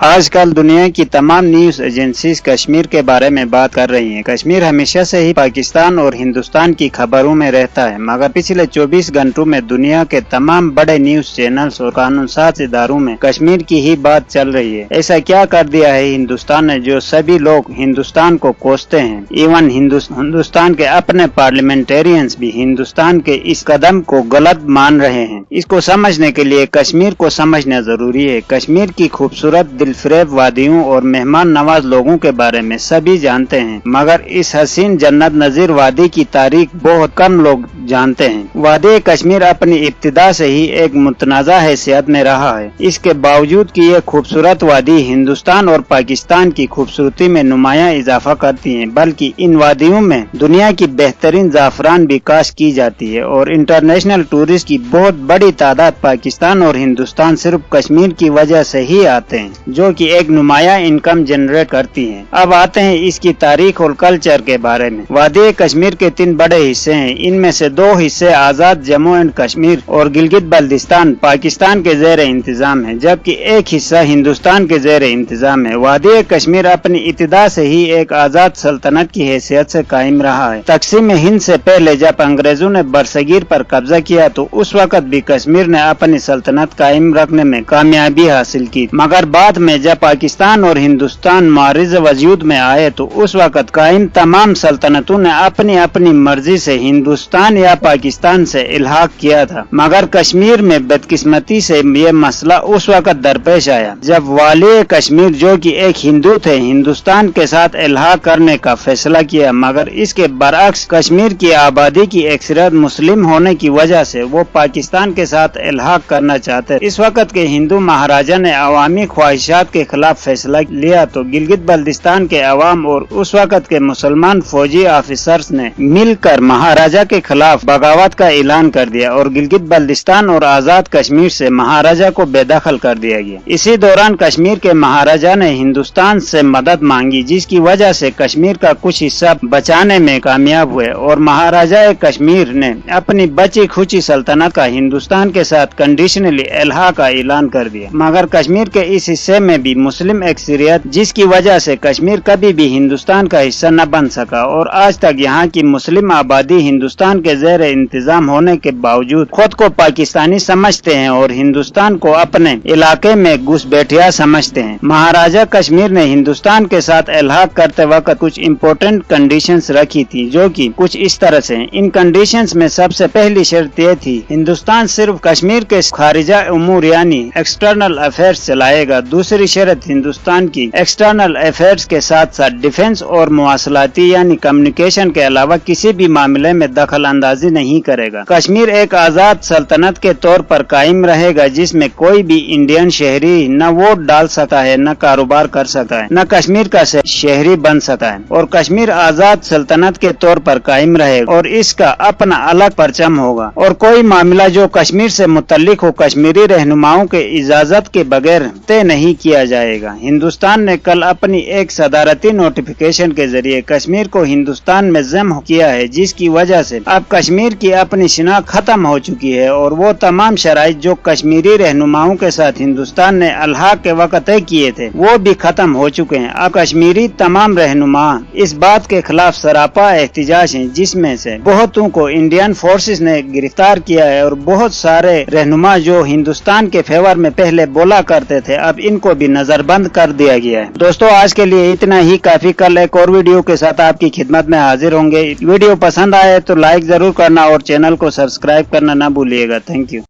آج کل دنیا کی تمام نیوز ایجنسیز کشمیر کے بارے میں بات کر رہی ہیں۔ کشمیر ہمیشہ سے ہی پاکستان اور ہندوستان کی خبروں میں رہتا ہے، مگر پچھلے 24 گھنٹوں میں دنیا کے تمام بڑے نیوز چینلز اور قانون ساز اداروں میں کشمیر کی ہی بات چل رہی ہے۔ ایسا کیا کر دیا ہے ہندوستان نے جو سبھی لوگ ہندوستان کو کوستے ہیں؟ ایون ہندوستان کے اپنے پارلیمنٹیرینز بھی ہندوستان کے اس قدم کو غلط مان رہے ہیں۔ اس کو سمجھنے کے لیے کشمیر کو سمجھنا ضروری ہے۔ کشمیر کی خوبصورت دلفریب وادیوں اور مہمان نواز لوگوں کے بارے میں سبھی جانتے ہیں، مگر اس حسین جنت نظیر وادی کی تاریخ بہت کم لوگ جانتے ہیں۔ وادی کشمیر اپنی ابتدا سے ہی ایک متنازع حیثیت میں رہا ہے۔ اس کے باوجود کہ یہ خوبصورت وادی ہندوستان اور پاکستان کی خوبصورتی میں نمایاں اضافہ کرتی ہیں، بلکہ ان وادیوں میں دنیا کی بہترین زعفران بھی کاشت کی جاتی ہے اور انٹرنیشنل ٹورسٹ کی بہت بڑی تعداد پاکستان اور ہندوستان صرف کشمیر کی وجہ سے ہی آتے ہیں، جو کہ ایک نمایاں انکم جنریٹ کرتی ہیں۔ اب آتے ہیں اس کی تاریخ اور کلچر کے بارے میں۔ وادی کشمیر کے 3 بڑے حصے ہیں۔ ان میں سے 2 حصے آزاد جموں اینڈ کشمیر اور گلگت بلتستان پاکستان کے زیر انتظام ہے، جبکہ ایک حصہ ہندوستان کے زیر انتظام ہے۔ وادی کشمیر اپنی ابتدا سے ہی ایک آزاد سلطنت کی حیثیت سے قائم رہا ہے۔ تقسیم ہند سے پہلے جب انگریزوں نے برصغیر پر قبضہ کیا تو اس وقت بھی کشمیر نے اپنی سلطنت قائم رکھنے میں کامیابی حاصل کی، مگر بعد میں جب پاکستان اور ہندوستان معرض وجود میں آئے تو اس وقت قائم تمام سلطنتوں نے اپنی اپنی مرضی سے ہندوستان یا پاکستان سے الحاق کیا تھا، مگر کشمیر میں بدقسمتی سے یہ مسئلہ اس وقت درپیش آیا جب والی کشمیر جو کہ ایک ہندو تھے ہندوستان کے ساتھ الحاق کرنے کا فیصلہ کیا، مگر اس کے برعکس کشمیر کی آبادی کی اکثریت مسلم ہونے کی وجہ سے وہ پاکستان کے ساتھ الحاق کرنا چاہتے۔ اس وقت کے ہندو مہاراجا نے عوامی خواہشات کے خلاف فیصلہ لیا تو گلگت بلتستان کے عوام اور اس وقت کے مسلمان فوجی آفیسرز نے مل کر مہاراجا کے خلاف بغاوت کا اعلان کر دیا اور گلگت بلتستان اور آزاد کشمیر سے مہاراجا کو بے دخل کر دیا گیا۔ اسی دوران کشمیر کے مہاراجا نے ہندوستان سے مدد مانگی، جس کی وجہ سے کشمیر کا کچھ حصہ بچانے میں کامیاب ہوئے اور مہاراجا کشمیر نے اپنی بچی کھچی سلطنت کا ہندوستان کے ساتھ کنڈیشنلی الحاق کا اعلان کر دیا، مگر کشمیر کے اس حصے میں بھی مسلم اکثریت جس کی وجہ سے کشمیر کبھی بھی ہندوستان کا حصہ نہ بن سکا اور آج تک یہاں کی مسلم آبادی ہندوستان کے زیر انتظام ہونے کے باوجود خود کو پاکستانی سمجھتے ہیں اور ہندوستان کو اپنے علاقے میں گھس بیٹھیا سمجھتے ہیں۔ مہاراجا کشمیر نے ہندوستان کے ساتھ الحاق کرتے وقت کچھ امپورٹنٹ کنڈیشنز رکھی تھی جو کہ کچھ اس طرح سے ہیں۔ ان کنڈیشنز میں سب سے پہلی شرط یہ تھی ہندوستان صرف کشمیر کے خارجہ امور یعنی ایکسٹرنل افیئرز چلائے گا۔ دوسری شرط ہندوستان کی ایکسٹرنل افیئرز کے ساتھ ساتھ ڈیفنس اور مواصلاتی یعنی کمیونیکیشن کے علاوہ کسی بھی معاملے میں دخل اندازی نہیں کرے گا۔ کشمیر ایک آزاد سلطنت کے طور پر قائم رہے گا جس میں کوئی بھی انڈین شہری نہ ووٹ ڈال سکتا ہے، نہ کاروبار کر سکتا ہے، نہ کشمیر کا شہری بن سکتا ہے اور کشمیر آزاد سلطنت کے طور پر قائم رہے گا اور اس کا اپنا الگ پرچم ہوگا اور کوئی معاملہ جو کشمیر سے متعلق ہو کشمیری رہنماؤں کے اجازت کے بغیر طے نہیں کیا جائے گا۔ ہندوستان نے کل اپنی ایک صدارتی نوٹیفیکیشن کے ذریعے کشمیر کو ہندوستان میں ضم کیا ہے، جس کی وجہ سے اب کشمیر کی اپنی شناخت ختم ہو چکی ہے اور وہ تمام شرائط جو کشمیری رہنماؤں کے ساتھ ہندوستان نے الحاق کے وقت طے کیے تھے وہ بھی ختم ہو چکے ہیں۔ اب کشمیری تمام رہنما اس بات کے خلاف سراپا احتجاج ہیں، جس میں سے بہتوں کو انڈین فورسز نے گرفتار کیا ہے اور بہت سارے رہنما جو ہندوستان کے فیور میں پہلے بولا کرتے تھے اب ان کو بھی نظر بند کر دیا گیا ہے۔ دوستو آج کے لیے اتنا ہی کافی، کل ایک اور ویڈیو کے ساتھ آپ کی خدمت میں حاضر ہوں گے۔ ویڈیو پسند آئے تو لائک ضرور کرنا اور چینل کو سبسکرائب کرنا نہ بھولیے گا۔ Thank you.